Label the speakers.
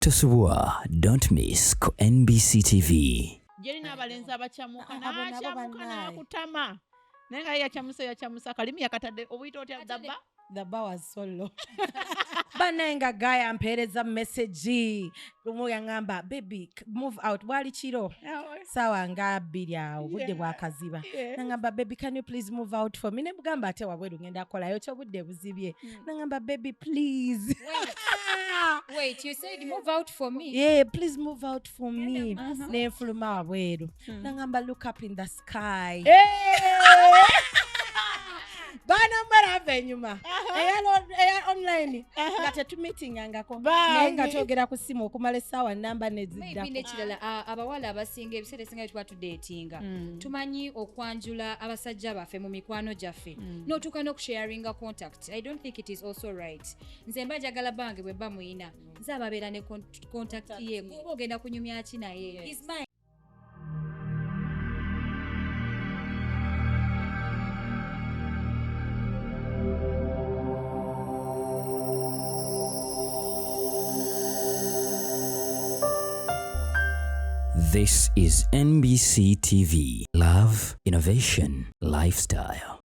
Speaker 1: Tosubwa, don't miss ku MBCTV.
Speaker 2: Jeri n'abalenzi abacamuka n'acamuka n'akutama naye nga yacamusa kalimi yakatadde obuyita otya
Speaker 3: Dabba was so low. Banenga guy ampereza message kumuyangamba baby move out bwali kiro sawa nga 2 awo budde bwakaziba nangamba baby can you please move out for me ne bugamba ate wabweru ngenda kolayo kyo budde buzibye nangamba baby please
Speaker 4: Wait, you said move out for me?
Speaker 3: Yeah, please move out for me. Ne fuluma wabweru nangamba look up in the sky. Bana mara enyuma eya online ngate tu meeting angako nenga togera ku simu okumala essaawa namba nezidda
Speaker 4: maybe nekirala abawala abasinga ebiseera esinga tuba tudeetinga tumanyi okwanjula abasajja baffe mu mikwano gyaffe n'otuuka n'okusharinga contact. I don't think it is also right. Nze mba njagala bange bwe mba muyina nze ababeera ne contact ye kuba ogenda kunyumya ki naye is mine.
Speaker 1: This is MBCTV. Love, innovation, lifestyle.